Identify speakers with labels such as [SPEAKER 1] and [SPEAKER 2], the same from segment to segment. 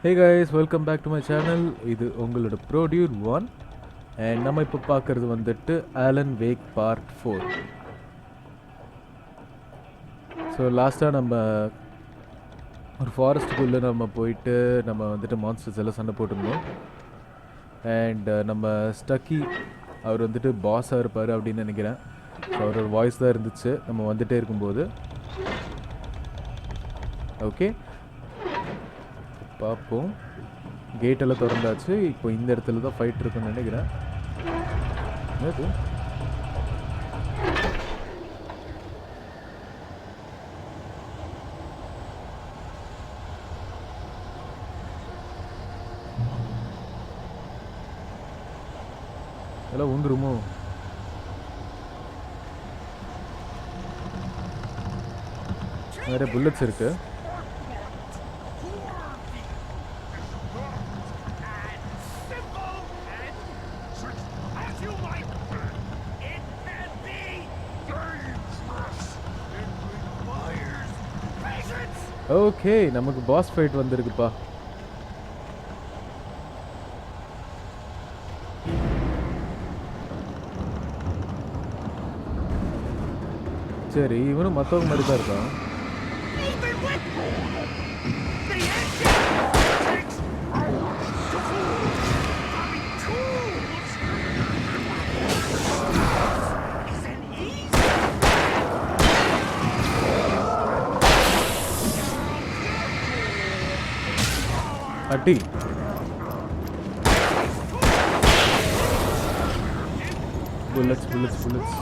[SPEAKER 1] Hey guys, welcome back to my channel. இது உங்களோட Produde 1 and நம்ம இப்போ பார்க்கறது வந்துட்டு ஆலன் வேக் பார்ட் 4. ஸோ லாஸ்ட்டாக நம்ம ஒரு ஃபாரஸ்ட்டுக்குள்ளே நம்ம போயிட்டு நம்ம வந்துட்டு மான்ஸ்டர்ஸ் எல்லாம் சண்டை போட்டிருந்தோம். அண்ட் நம்ம ஸ்டக்கி அவர் வந்துட்டு பாஸாக இருப்பார் அப்படின்னு நினைக்கிறேன். ஸோ அவரோட வாய்ஸ் தான் இருந்துச்சு நம்ம வந்துகிட்டே இருக்கும்போது. ஓகே, பார்ப்போம். கேட்டெல்லாம் திறந்தாச்சு. இப்போ இந்த இடத்துல தான் ஃபைட் இருக்குன்னு நினைக்கிறேன். எல்லாம் உந்துருமோ? நிறைய புல்லட்ஸ் இருக்கு. ஓகே, நமக்கு பாஸ் ஃபைட் வந்திருக்குப்பா. சரி, இவனும் மற்றவங்க மாதிரி தான் இருக்கான். அட்டி புல்லட்ஸ் புல்லட்ஸ் புல்லட்ஸ்.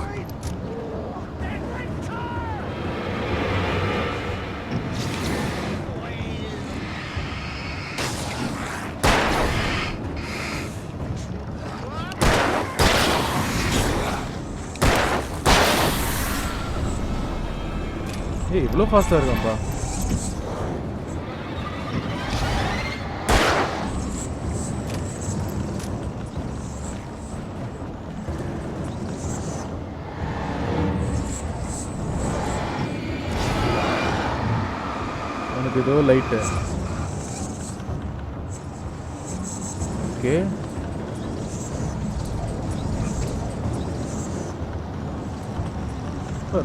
[SPEAKER 1] ஏய், இவ்வளோ ஃபாஸ்ட்டாக இருக்கான்ப்பா. ஏதோ லைட்டு. ஓகே,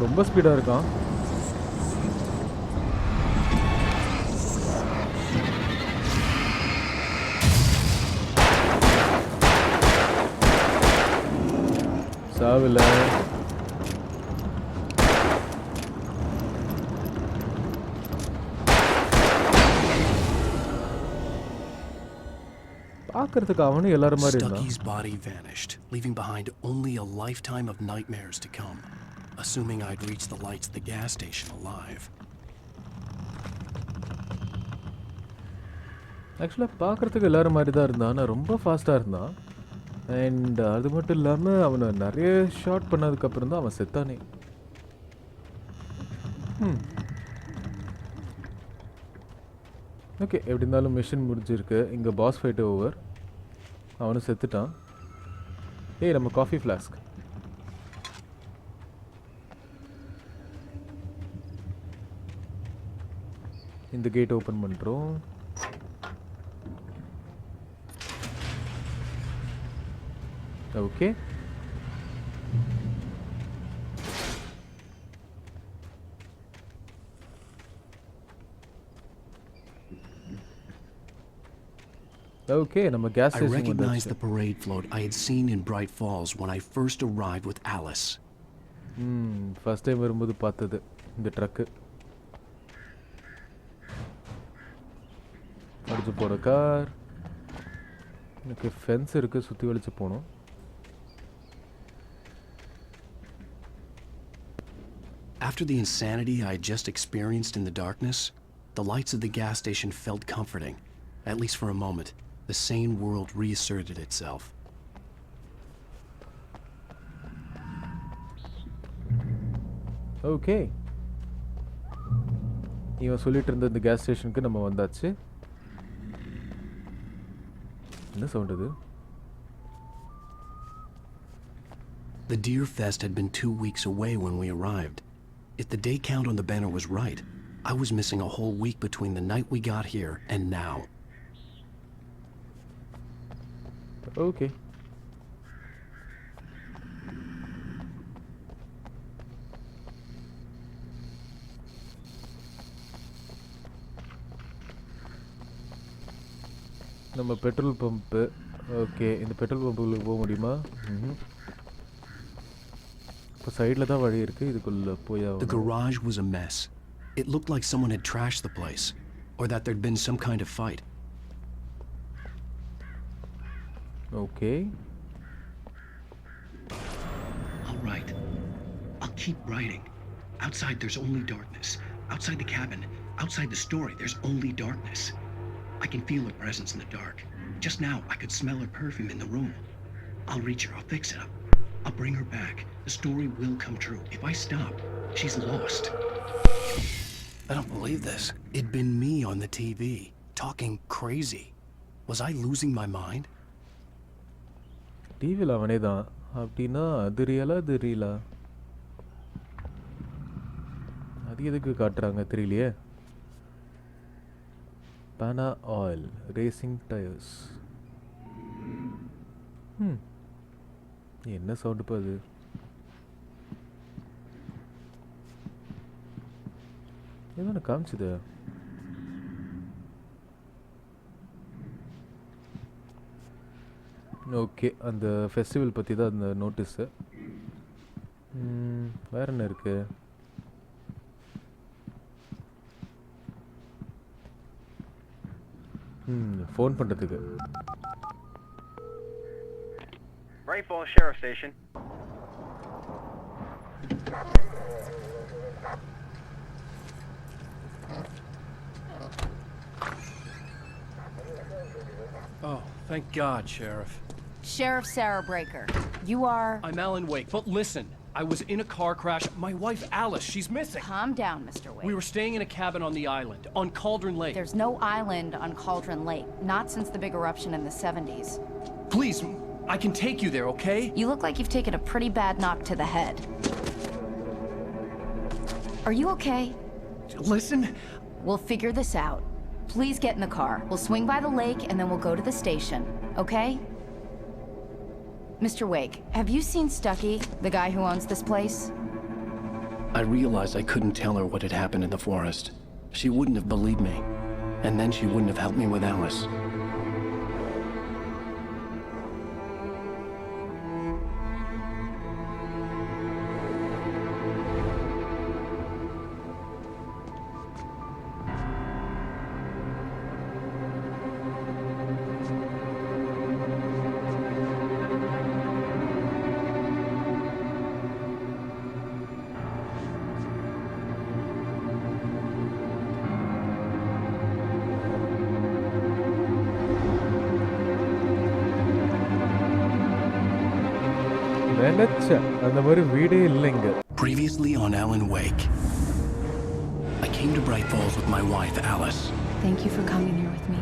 [SPEAKER 1] ரொம்ப ஸ்பீடா இருக்கான். சாவில பார்க்கிறதுக்கு அவனும் எல்லாரும் மாதிரி இருந்தான்.
[SPEAKER 2] Stucky's body vanished, leaving behind only a lifetime of nightmares to come. Assuming I'd reach the lights at the gas station alive.
[SPEAKER 1] ஆக்சுவலாக பார்க்குறதுக்கு எல்லாரும் மாதிரி தான் இருந்தான். ஆனால் ரொம்ப ஃபாஸ்ட்டாக இருந்தான். அண்ட் அது மட்டும் இல்லாமல் அவனை நிறைய ஷாட் பண்ணதுக்கப்புறம் தான் அவன் செத்தானே. ஓகே, எப்படி இருந்தாலும் மிஷின் முடிஞ்சிருக்கு. இங்கே பாஸ் ஃபைட்டு ஓவர். அவனும் செத்துட்டான். ஏய், நம்ம காஃபி ஃப்ளாஸ்க். இந்த கேட் ஓப்பன் பண்ணுறோம். ஓகே, okay, நம்ம gas station.
[SPEAKER 2] I recognized the parade float I had seen in Bright Falls when I first arrived with Alice.
[SPEAKER 1] First time வரும்போது பார்த்தது இந்த ட்ரக். அடிச்சு போற கார். எனக்கு ஃபென்ஸ் இருக்கு, சுத்தி வளைச்சு போணும்.
[SPEAKER 2] After the insanity I had just experienced in the darkness, the lights of the gas station felt comforting, at least for a moment. The sane world reasserted itself.
[SPEAKER 1] Okay. இவன் சொல்லிட்டு இருந்த இந்த case ஸ்டேஷனுக்கு நம்ம வந்தாச்சு. என்ன சவுண்ட் இது?
[SPEAKER 2] The Deer Fest had been 2 weeks away when we arrived. If the day count on the banner was right, I was missing a whole week between the night we got here and now.
[SPEAKER 1] Okay. நம்ம petrol pump. Okay, இந்த petrol பம்புக்குள்ளே போக முடியுமா? இப்போ சைடில் தான் வழி இருக்குது, இதுக்குள்ளே போய்
[SPEAKER 2] The garage was a mess. It looked like someone had trashed the place, or that there'd been some kind of fight.
[SPEAKER 1] Okay.
[SPEAKER 2] All right. I'll keep writing. Outside, there's only darkness. Outside the cabin, outside the story, there's only darkness. I can feel her presence in the dark. Just now, I could smell her perfume in the room. I'll reach her. I'll fix it up. I'll bring her back. The story will come true. If I stop, she's lost. I don't believe this. It'd been me on the TV, talking crazy. Was I losing my mind?
[SPEAKER 1] டிவியில் அவனே தான் அப்படின்னா அது ரியலா இது ரியலா? அது எதுக்கு காட்டுறாங்க தெரியலையே. பானா ஆயில் ரேசிங் டயர்ஸ். என்ன சவுண்டு இப்போ அது? எதுவும் காமிச்சுது. ஓகே, அந்த ஃபெஸ்டிவல் பற்றி தான் அந்த நோட்டீஸு. வேறு என்ன இருக்குது? ஃபோன் பண்ணுறதுக்கு.
[SPEAKER 3] Bright Falls Sheriff Station.
[SPEAKER 2] Oh, thank God, Sheriff.
[SPEAKER 4] Sheriff Sarah Breaker. You are...
[SPEAKER 2] I'm Alan Wake, but listen. I was in a car crash. My wife, Alice, she's missing.
[SPEAKER 4] Calm down, Mr. Wake.
[SPEAKER 2] We were staying in a cabin on the island, on Cauldron Lake.
[SPEAKER 4] There's no island on Cauldron Lake. Not since the big eruption in the 70s.
[SPEAKER 2] Please, I can take you there, okay?
[SPEAKER 4] You look like you've taken a pretty bad knock to the head. Are you okay?
[SPEAKER 2] Listen.
[SPEAKER 4] We'll figure this out. Please get in the car. We'll swing by the lake and then we'll go to the station, okay? Mr. Wake, have you seen Stucky, the guy who owns this place?
[SPEAKER 2] I realized I couldn't tell her what had happened in the forest. She wouldn't have believed me. And then she wouldn't have helped me with Alice.
[SPEAKER 1] அந்த மாதிரி வீடே இல்லைங்க.
[SPEAKER 2] Previously on Alan Wake, I came to Bright Falls with my wife, Alice.
[SPEAKER 5] Thank you for coming here with me.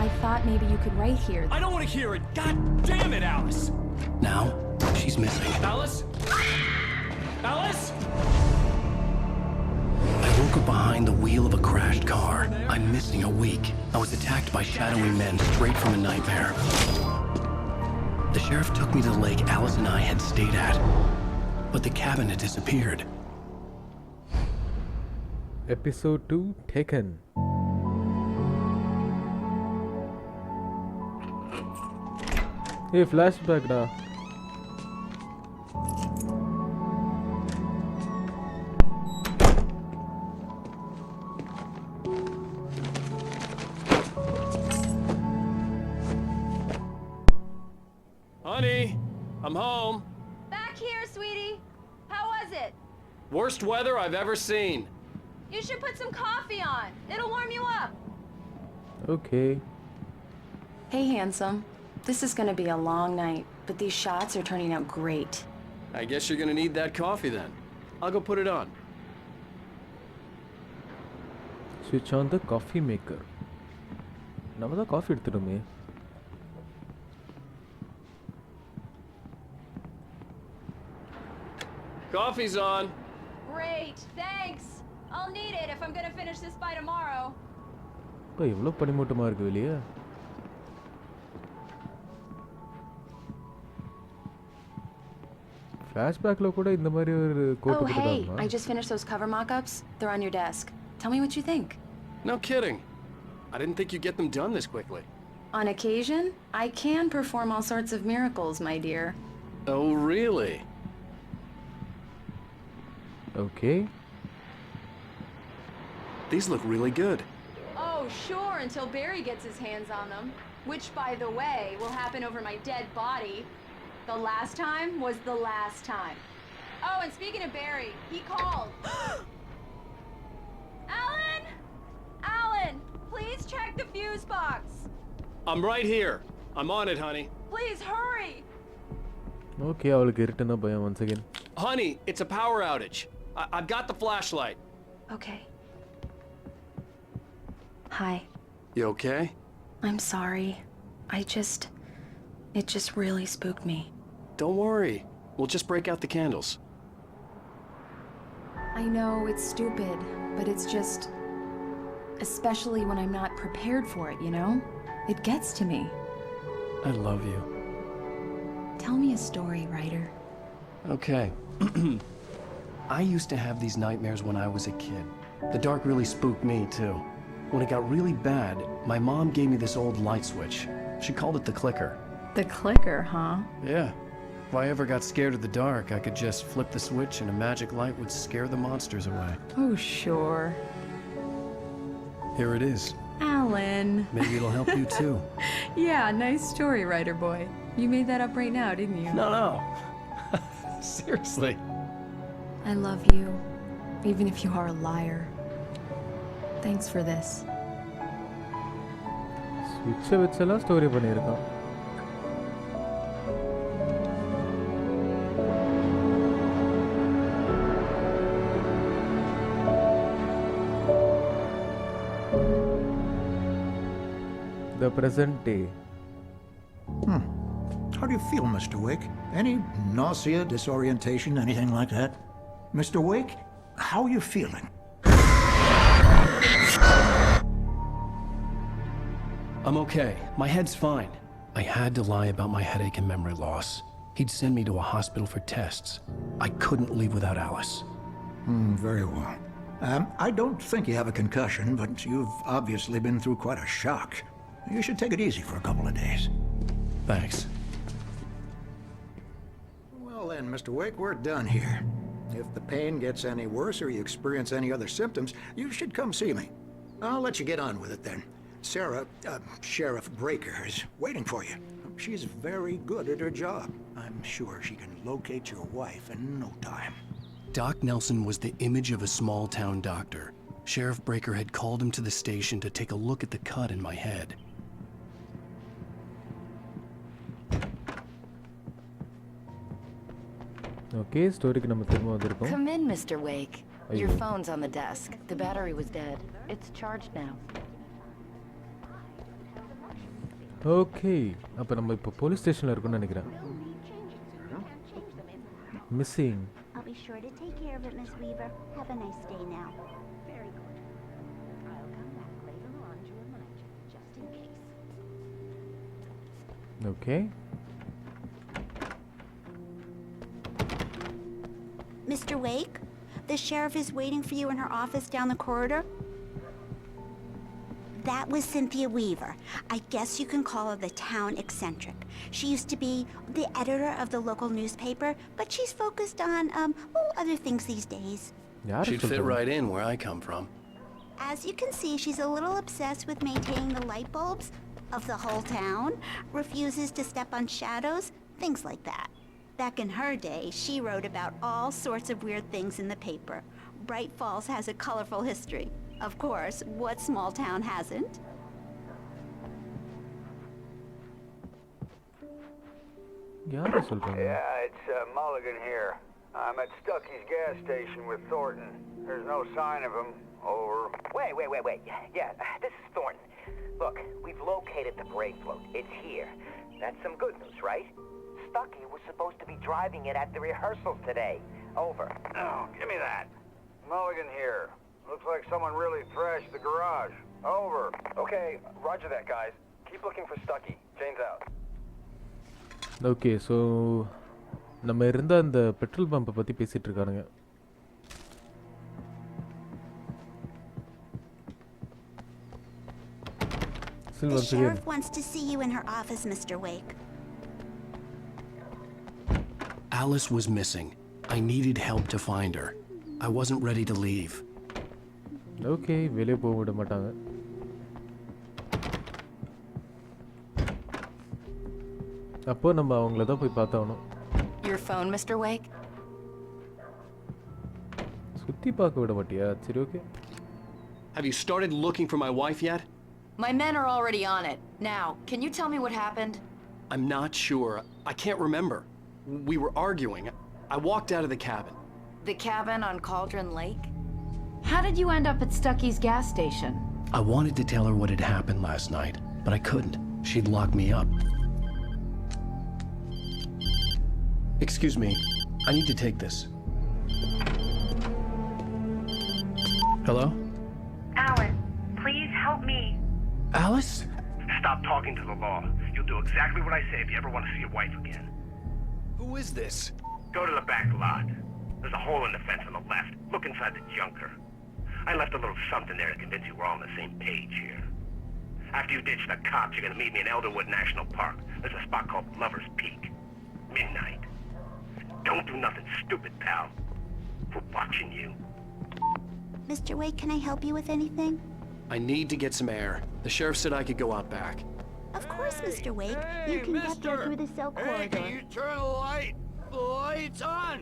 [SPEAKER 5] I thought maybe you could write here.
[SPEAKER 2] I don't want to hear it! God damn it, Alice! Now, she's missing. Alice? Alice? I woke up behind the wheel of a crashed car. I'm missing a week. I was attacked by shadowy men straight from a nightmare. The sheriff took me to the lake Alice and I had stayed at, but the cabin had disappeared.
[SPEAKER 1] Episode 2 taken. Hey, flashback da.
[SPEAKER 2] Honey, I'm home.
[SPEAKER 6] Back here, sweetie. How was it?
[SPEAKER 2] Worst weather I've ever seen.
[SPEAKER 6] You should put some coffee on. It'll warm you up.
[SPEAKER 1] Okay.
[SPEAKER 5] Hey, handsome. This is gonna be a long night, but these shots are turning out great.
[SPEAKER 2] I guess you're gonna need that coffee then. I'll go put it on.
[SPEAKER 1] Switch on the coffee maker. நம்ம தான் coffee எடுத்துட்டோமே.
[SPEAKER 2] Coffee's on.
[SPEAKER 6] Great, thanks. I'll need it if I'm gonna finish this by tomorrow.
[SPEAKER 1] இப்போ எவ்வளோ பனிமூட்டமாக இருக்குது வெளியே. ஃப்ளாஷ்பேக்கில் கூட இந்த மாதிரி ஒரு கோட்டு
[SPEAKER 5] Oh, hey,
[SPEAKER 1] கொடுத்துருக்காங்களா?
[SPEAKER 5] I just finished those cover mock-ups. They're on your desk. Tell me what you think.
[SPEAKER 7] No kidding. I didn't think you'd get them done this quickly.
[SPEAKER 5] On occasion, I can perform all sorts of miracles, my dear.
[SPEAKER 7] Oh, really?
[SPEAKER 1] Okay.
[SPEAKER 7] These look really good.
[SPEAKER 6] Oh, sure, until Barry gets his hands on them. Which, by the way, will happen over my dead body. The last time was the last time. Oh, and speaking of Barry, he called. Alan! Alan, please check the fuse box.
[SPEAKER 7] I'm right here. I'm on it, honey.
[SPEAKER 6] Please hurry.
[SPEAKER 1] Okay, அவளுக்கு இருட்டுன்னா பயம் once again.
[SPEAKER 7] Honey, it's a power outage. I've got the flashlight.
[SPEAKER 5] Okay. Hi.
[SPEAKER 7] You okay?
[SPEAKER 5] I'm sorry. It just really spooked me.
[SPEAKER 7] Don't worry. We'll just break out the candles.
[SPEAKER 5] I know it's stupid, but it's just... especially when I'm not prepared for it, you know? It gets to me.
[SPEAKER 7] I love you.
[SPEAKER 5] Tell me a story, writer.
[SPEAKER 7] Okay. I used to have these nightmares when I was a kid. The dark really spooked me, too. When it got really bad, my mom gave me this old light switch. She called it the clicker.
[SPEAKER 5] The clicker, huh?
[SPEAKER 7] Yeah. If I ever got scared of the dark, I could just flip the switch and a magic light would scare the monsters away.
[SPEAKER 5] Oh, sure.
[SPEAKER 7] Here it is.
[SPEAKER 5] Alan.
[SPEAKER 7] Maybe it'll help you, too.
[SPEAKER 5] Yeah, nice story, writer boy. You made that up right now, didn't you?
[SPEAKER 7] No. Seriously.
[SPEAKER 5] I love you, even if you are a liar. Thanks for this.
[SPEAKER 1] ஸ்விட்சை வச்செல்லாம் story பண்ணியிருக்கான். The present day.
[SPEAKER 8] How do you feel, Mr. Wake? Any nausea, disorientation, anything like that? Mr. Wake, how are you feeling?
[SPEAKER 7] I'm okay. My head's fine. I had to lie about my headache and memory loss. He'd send me to a hospital for tests. I couldn't leave without Alice.
[SPEAKER 8] Very well. I don't think you have a concussion, but you've obviously been through quite a shock. You should take it easy for a couple of days.
[SPEAKER 7] Thanks.
[SPEAKER 8] Well then, Mr. Wake, we're done here. If the pain gets any worse or you experience any other symptoms, you should come see me. I'll let you get on with it then. Sarah, Sheriff Breaker, is waiting for you. She's very good at her job. I'm sure she can locate your wife in no time.
[SPEAKER 7] Doc Nelson was the image of a small-town doctor. Sheriff Breaker had called him to the station to take a look at the cut in my head.
[SPEAKER 1] Okay, ஸ்டோரிக்கு நம்ம திரும்ப வந்திருக்கோம்.
[SPEAKER 4] Come in, Mr. Wake. Your
[SPEAKER 1] Ayyo.
[SPEAKER 4] phone's on the desk. The battery was dead. It's charged now.
[SPEAKER 1] Okay, அப்போ நம்ம இப்போ police ஸ்டேஷனில் இருக்கோம்னு நினைக்கிறேன். Missing.
[SPEAKER 9] I'll be sure to take care of it, Miss Weaver. Have a nice day now. Very good. I'll come back later on to remind you, just in case.
[SPEAKER 1] Okay.
[SPEAKER 9] Mr. Wake, the sheriff is waiting for you in her office down the corridor. That was Cynthia Weaver. I guess you can call her the town eccentric. She used to be the editor of the local newspaper, but she's focused on, other things these days.
[SPEAKER 1] யார்
[SPEAKER 7] She'd fit
[SPEAKER 1] சொல்றது?
[SPEAKER 7] right in where I come from.
[SPEAKER 9] As you can see, she's a little obsessed with maintaining the light bulbs of the whole town, refuses to step on shadows, things like that. Back in her day, she wrote about all sorts of weird things in the paper. Bright Falls has a colorful history. Of course, what small town hasn't?
[SPEAKER 1] யாரை சொல்கிறாங்க?
[SPEAKER 10] Yeah, it's Mulligan here. I'm at Stucky's gas station with Thornton. There's no sign of him. Over.
[SPEAKER 11] Wait. Yeah, this is Thornton. Look, we've located the brake float. It's here. That's some good news, right? Stucky was supposed to be driving it at the rehearsals today. Over.
[SPEAKER 10] Oh, give me that. Mulligan here. Looks like someone really thrashed the garage. Over.
[SPEAKER 3] Okay, roger that, guys. Keep looking for Stucky. Jane's out.
[SPEAKER 1] Okay, so நம்ம இருந்த அந்த petrol பம்பை பற்றி பேசிகிட்டு இருக்கானுங்க.
[SPEAKER 9] The sheriff wants to see you in her office, Mr. Wake.
[SPEAKER 7] Alice was missing. I needed help to find her. I wasn't ready to leave.
[SPEAKER 1] Okay, வெளியே போக விட மாட்டாங்க. அப்போ நம்ம அவங்கள தான் போய் பார்த்தாகணும்.
[SPEAKER 4] Your phone, Mr. Wake?
[SPEAKER 1] சுத்தி பார்க்க விட மாட்டியா? சரி, okay.
[SPEAKER 7] Have you started looking for my wife yet?
[SPEAKER 4] My men are already on it. Now, can you tell me what happened?
[SPEAKER 7] I'm not sure. I can't remember. We were arguing. I walked out of the cabin.
[SPEAKER 4] The cabin on Cauldron Lake? How did you end up at Stucky's gas station?
[SPEAKER 7] I wanted to tell her what had happened last night, but I couldn't. She'd lock me up. Excuse me. I need to take this. Hello?
[SPEAKER 12] Alan, please help me.
[SPEAKER 7] Alice?
[SPEAKER 13] Stop talking to the law. You'll do exactly what I say if you ever want to see your wife again.
[SPEAKER 7] Who is this?
[SPEAKER 13] Go to the back lot. There's a hole in the fence on the left. Look inside the junker. I left a little something there to convince you we're all on the same page here. After you ditch the cops, you're gonna meet me in Elderwood National Park. There's a spot called Lover's Peak. Midnight. Don't do nothing stupid, pal. We're watching you.
[SPEAKER 9] Mr. Wake, can I help you with anything?
[SPEAKER 7] I need to get some air. The sheriff said I could go out back.
[SPEAKER 9] Of course, Mr. Wake.
[SPEAKER 10] Hey,
[SPEAKER 9] you can
[SPEAKER 10] mister!
[SPEAKER 9] get there through the cell corridor.
[SPEAKER 10] Hey, can you turn the light? The light's on!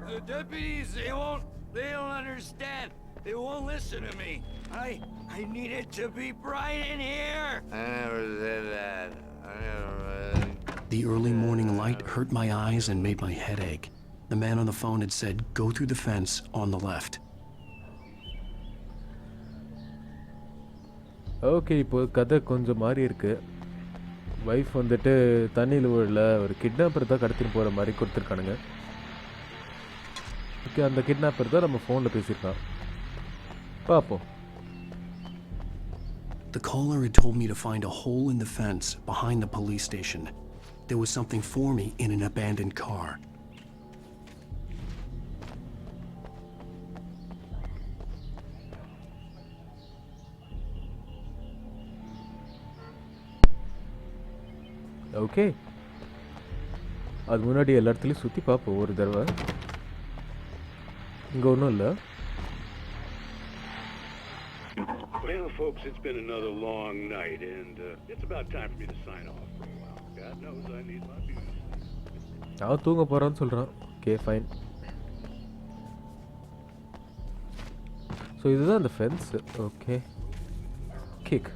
[SPEAKER 10] The deputies, they don't understand. They won't listen to me. I need it to be bright in here! I never said that.
[SPEAKER 7] The early morning light hurt my eyes and made my head ache. The man on the phone had said, go through the fence on the left.
[SPEAKER 1] Okay, இப்போ கதை கொஞ்சம் மாறி இருக்கு. Wife வந்துட்டு தண்ணியில் விழல, ஒரு kidnapper தான் கடத்திட்டு போகிற மாதிரி கொடுத்துருக்கானுங்க. ஓகே, அந்த கிட்னாப்பர் தான் நம்ம ஃபோனில் பேசியிருக்கான். பார்ப்போம்.
[SPEAKER 7] The caller had told me to find a hole in the fence behind the police station. There was something for me in an abandoned car.
[SPEAKER 1] Okay, அது முன்னாடி எல்லா இடத்துலையும் சுற்றி பார்ப்போம் ஒரு தடவை. இங்கே ஒன்றும் இல்லை.
[SPEAKER 14] Well, folks, it's been another long night, and it's about time for me to sign off for a while. God knows I need my views.
[SPEAKER 1] அவன் தூங்க போகிறான்னு சொல்கிறான். Okay, fine. ஸோ இதுதான் அந்த ஃபென்ஸு. Okay, kick.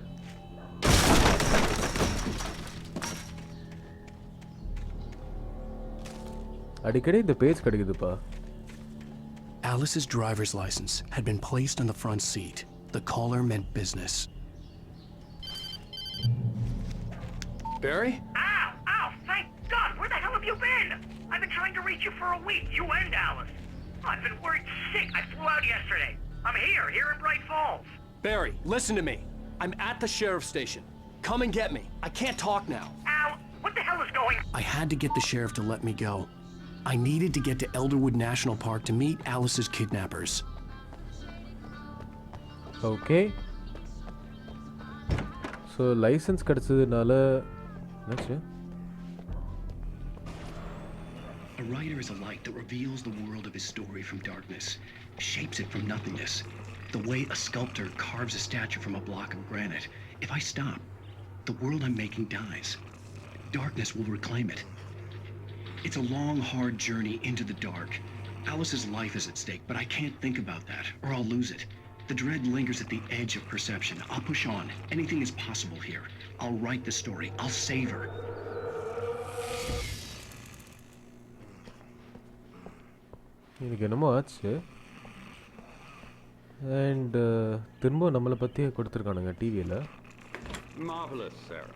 [SPEAKER 1] அடிக்கடி இந்த page கிடைக்குதுப்பா.
[SPEAKER 7] Alice's driver's license had been placed on the front seat. The caller meant business. Barry?
[SPEAKER 13] Ow! Ow! Thank God! Where the hell have you been? I've been trying to reach you for a week, you and Alice. I've been worried sick. I flew out yesterday. I'm here in Bright Falls.
[SPEAKER 7] Barry, listen to me. I'm at the sheriff's station. Come and get me. I can't talk now.
[SPEAKER 13] Ow! What the hell is going on?
[SPEAKER 7] I had to get the sheriff to let me go. I needed to get to Elderwood National Park to meet Alice's kidnappers.
[SPEAKER 1] Okay, so license கிடச்சதுனால என்னாச்சு?
[SPEAKER 2] A writer is a light that reveals the world of his story from darkness, shapes it from nothingness. The way a sculptor carves a statue from a block of granite. If I stop, the world I'm making dies. Darkness will reclaim it. It's a long, hard journey into the dark. Alice's life is at stake, but I can't think about that, or I'll lose it. The dread lingers at the edge of perception. I'll push on. Anything is possible here. I'll write the story. I'll save her.
[SPEAKER 1] எனக்கு என்னமோ ஆச்சு. And திரும்ப நம்மளை பற்றியே கொடுத்துருக்கானுங்க டிவியில்.
[SPEAKER 14] Marvelous, Sarah.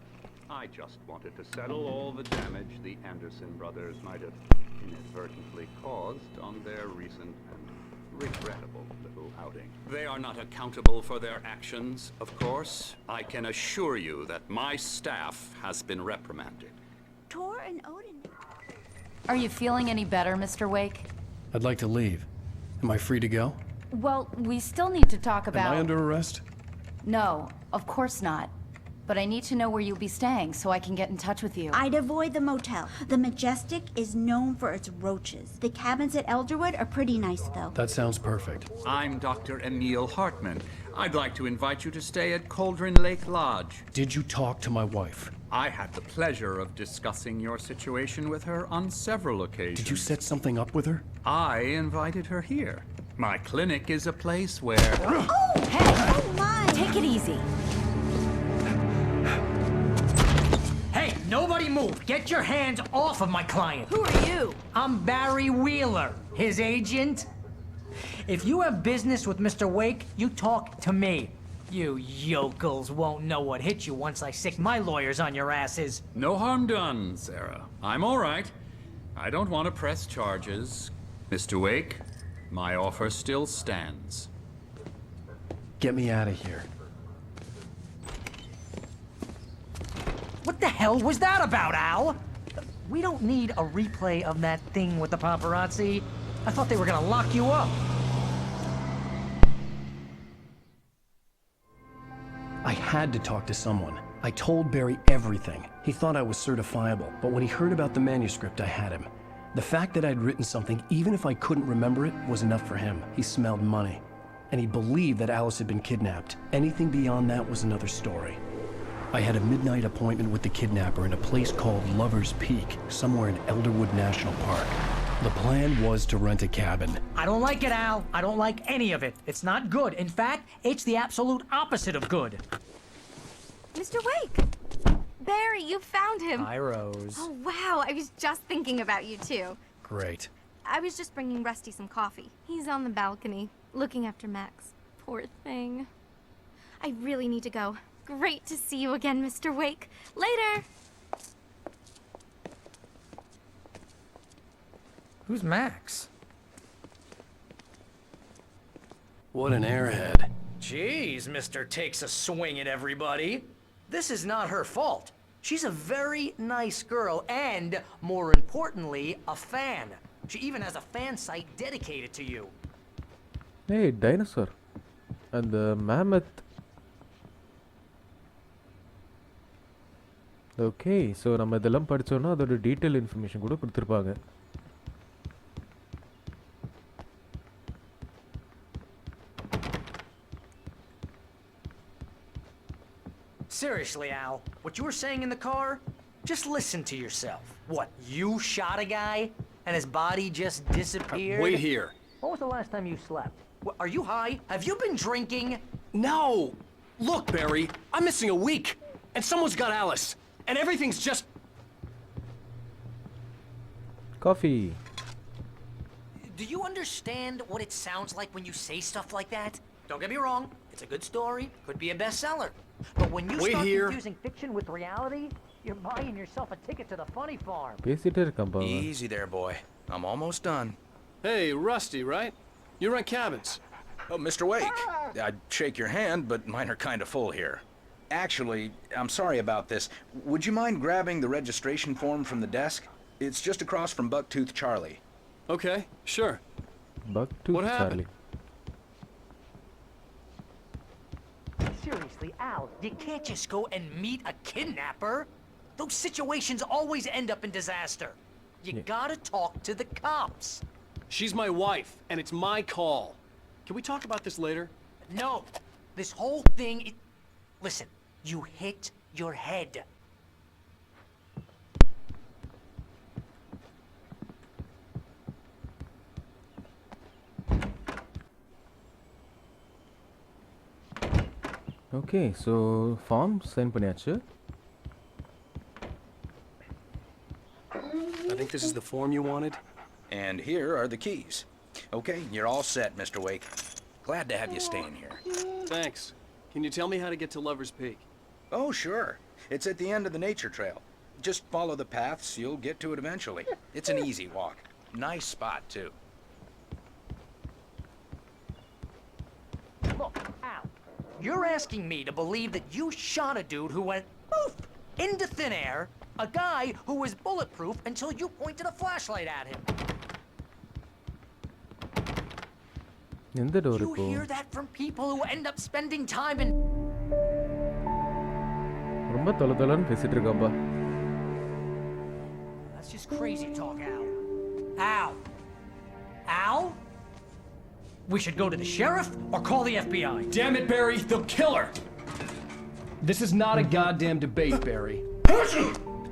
[SPEAKER 14] I just wanted to settle all the damage the Anderson brothers might have inadvertently caused on their recent and regrettable little outing. They are not accountable for their actions, of course. I can assure you that my staff has been reprimanded.
[SPEAKER 9] Tor and Odin.
[SPEAKER 4] Are you feeling any better, Mr. Wake?
[SPEAKER 7] I'd like to leave. Am I free to go?
[SPEAKER 4] Well, we still need to talk about...
[SPEAKER 7] Am I under arrest?
[SPEAKER 4] No, of course not. But I need to know where you'll be staying so I can get in touch with you.
[SPEAKER 9] I'd avoid the motel. The Majestic is known for its roaches. The cabins at Elderwood are pretty nice, though.
[SPEAKER 7] That sounds perfect.
[SPEAKER 14] I'm Dr. Emil Hartman. I'd like to invite you to stay at Cauldron Lake Lodge.
[SPEAKER 7] Did you talk to my wife?
[SPEAKER 14] I had the pleasure of discussing your situation with her on several occasions.
[SPEAKER 7] Did you set something up with her?
[SPEAKER 14] I invited her here. My clinic is a place where...
[SPEAKER 9] Oh, hey! Oh, my!
[SPEAKER 4] Take it easy.
[SPEAKER 15] Hey, nobody move! Get your hands off of my client!
[SPEAKER 6] Who are you?
[SPEAKER 15] I'm Barry Wheeler, his agent. If you have business with Mr. Wake, you talk to me. You yokels won't know what hit you once I sick my lawyers on your asses.
[SPEAKER 14] No harm done, Sarah. I'm all right. I don't want to press charges. Mr. Wake, my offer still stands.
[SPEAKER 7] Get me out of here.
[SPEAKER 15] What the hell was that about, Al? We don't need a replay of that thing with the paparazzi. I thought they were gonna lock you up.
[SPEAKER 7] I had to talk to someone. I told Barry everything. He thought I was certifiable, but when he heard about the manuscript, I had him. The fact that I'd written something, even if I couldn't remember it, was enough for him. He smelled money. And he believed that Alice had been kidnapped. Anything beyond that was another story. I had a midnight appointment with the kidnapper in a place called Lover's Peak, somewhere in Elderwood National Park. The plan was to rent a cabin.
[SPEAKER 15] I don't like it, Al. I don't like any of it. It's not good. In fact, it's the absolute opposite of good.
[SPEAKER 16] Mr. Wake! Barry, you found him.
[SPEAKER 15] Hi, Rose.
[SPEAKER 16] Oh, wow. I was just thinking about you, too.
[SPEAKER 7] Great.
[SPEAKER 16] I was just bringing Rusty some coffee. He's on the balcony, looking after Max. Poor thing. I really need to go. Great to see you again, Mr. Wake. Later!
[SPEAKER 15] Who's Max?
[SPEAKER 7] What an airhead.
[SPEAKER 15] Jeez, Mr. Takes a swing at everybody. This is not her fault. She's a very nice girl and, more importantly, a fan. She even has a fan site dedicated to you.
[SPEAKER 1] Hey, dinosaur. And the mammoth. Okay, so நம்ம இதெல்லாம் படிச்சோம்னா அதோட detail information கூட கொடுத்திருப்பாங்க.
[SPEAKER 15] Seriously, Al, what you were saying in the car? Just listen to yourself. What, you shot a guy and his body just disappeared?
[SPEAKER 7] Wait here.
[SPEAKER 15] When was the last time you slept? What, are you high? Have you been drinking?
[SPEAKER 7] No! Look, Barry, I'm missing a week, and someone's got Alice, and everything's just...
[SPEAKER 1] Coffee.
[SPEAKER 15] Do you understand what it sounds like when you say stuff like that? Don't get me wrong, it's a good story, could be a bestseller. But when you start confusing fiction with reality, you're buying yourself a ticket to the funny farm.
[SPEAKER 1] பேசிட்டே இருக்கான் பாவம்.
[SPEAKER 17] Easy there, boy. I'm almost done.
[SPEAKER 18] Hey, Rusty, right? You rent cabins.
[SPEAKER 17] Oh, Mr. Wake. I'd shake your hand, but mine are kind of full here. Actually, I'm sorry about this. Would you mind grabbing the registration form from the desk? It's just across from Bucktooth Charlie.
[SPEAKER 18] Okay, sure.
[SPEAKER 1] Bucktooth
[SPEAKER 18] What happened?
[SPEAKER 1] Charlie.
[SPEAKER 15] Seriously, Al, you can't just go and meet a kidnapper. Those situations always end up in disaster. You gotta talk to the cops.
[SPEAKER 18] She's my wife, and it's my call. Can we talk about this later?
[SPEAKER 15] No, this whole thing... Listen, you hit your head.
[SPEAKER 1] Okay, so form sign பண்ணியாச்சு.
[SPEAKER 7] I think this is the form you wanted.
[SPEAKER 17] And here are the keys. Okay, you're all set, Mr. Wake. Glad to have you staying here.
[SPEAKER 18] Thanks. Can you tell me how to get to Lover's Peak?
[SPEAKER 17] Oh, sure. It's at the end of the nature trail. Just follow the paths, you'll get to it eventually. It's an easy walk. Nice spot, too.
[SPEAKER 15] Look, Al, you're asking me to believe that you shot a dude who went poof into thin air, A guy who was bulletproof until you pointed a flashlight at him.
[SPEAKER 1] எந்த door
[SPEAKER 15] You
[SPEAKER 1] இப்போ?
[SPEAKER 15] hear that from people who end up spending time in...
[SPEAKER 1] ரொம்ப தொலைன்னு பேசிட்டு இருக்காம்பா.
[SPEAKER 15] That's just crazy talk, Al. Al? Al? We should go to the sheriff or call the FBI.
[SPEAKER 7] Damn it, Barry, they'll kill her! This is not a goddamn debate, Barry.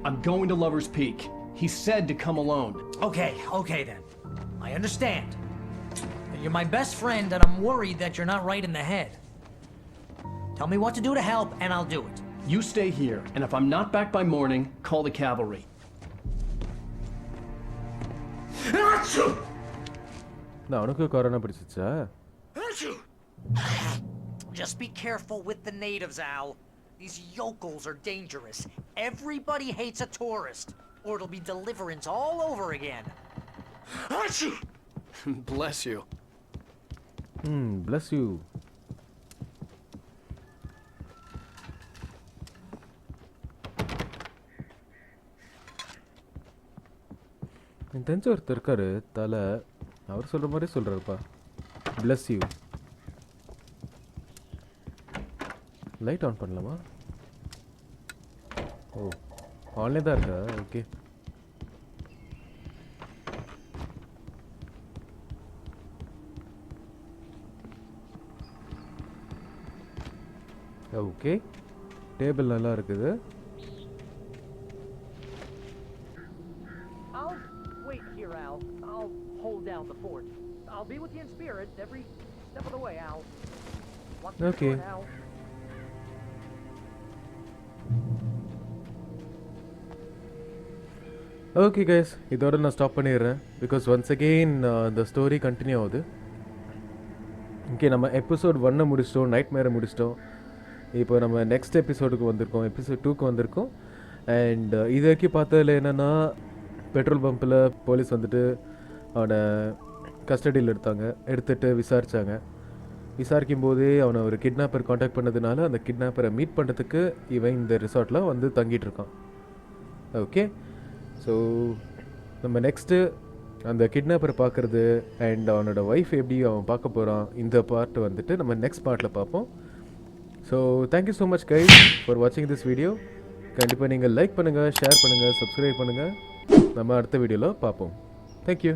[SPEAKER 7] I'm going to Lover's Peak. He said to come alone.
[SPEAKER 15] Okay then. I understand. You're my best friend and I'm worried that you're not right in the head. Tell me what to do to help and I'll do it.
[SPEAKER 7] You stay here, and if I'm not back by morning, call the cavalry.
[SPEAKER 1] நான் உனக்கு corona பிடிச்சிச்சா?
[SPEAKER 15] Just be careful with the natives, Al. These yokels are dangerous. Everybody hates a tourist, or it'll be deliverance all over again.
[SPEAKER 7] Bless you.
[SPEAKER 1] Bless you. எனக்கு தெரிஞ்ச ஒருத்தர் இருக்காரு தலை, அவர் சொல்கிற மாதிரி சொல்கிறாருப்பா. Bless you. Light on பண்ணலாமா? ஓ, ஆன்லேயே தான் இருக்கா? ஓகே. ஓகே, டேபிள் நல்லா இருக்குது.
[SPEAKER 15] I'll wait here, Al. I'll hold down the fort. I'll be with you in spirit every step of the way, Al.
[SPEAKER 1] Okay.
[SPEAKER 15] Al.
[SPEAKER 1] Okay guys, இதோட நான் stop பண்ணிடுறேன். Because once again இந்த story continue ஆகுது. Okay, நம்ம episode 1 முடிச்சிட்டோம், night மேரை முடிச்சிட்டோம். இப்போ நம்ம நெக்ஸ்ட் எபிசோடுக்கு வந்திருக்கோம், எபிசோட் 2க்கு வந்திருக்கோம். அண்ட் இது வரைக்கும் பார்த்ததில் என்னென்னா, பெட்ரோல் பம்பில் போலீஸ் வந்துட்டு அவனை கஸ்டடியில் எடுத்துகிட்டு விசாரித்தாங்க. விசாரிக்கும் போதே அவனை ஒரு கிட்னாப்பர் காண்டாக்ட் பண்ணதுனால அந்த கிட்னாப்பரை மீட் பண்ணுறதுக்கு இவன் இந்த ரிசார்ட்டில் வந்து தங்கிட்டு இருக்கான். ஓகே, ஸோ நம்ம நெக்ஸ்ட்டு அந்த கிட்னாப்பரை பார்க்குறது அண்ட் அவனோட ஒய்ஃப் எப்படி அவன் பார்க்க போகிறான், இந்த பார்ட் வந்துட்டு நம்ம நெக்ஸ்ட் பார்ட்டில் பார்ப்போம். So thank you so much guys for வாட்சிங் திஸ் வீடியோ. கண்டிப்பாக நீங்கள் லைக் பண்ணுங்கள், ஷேர் பண்ணுங்கள், சப்ஸ்கிரைப் பண்ணுங்கள். நம்ம அடுத்த வீடியோவில் பார்ப்போம். தேங்க்யூ.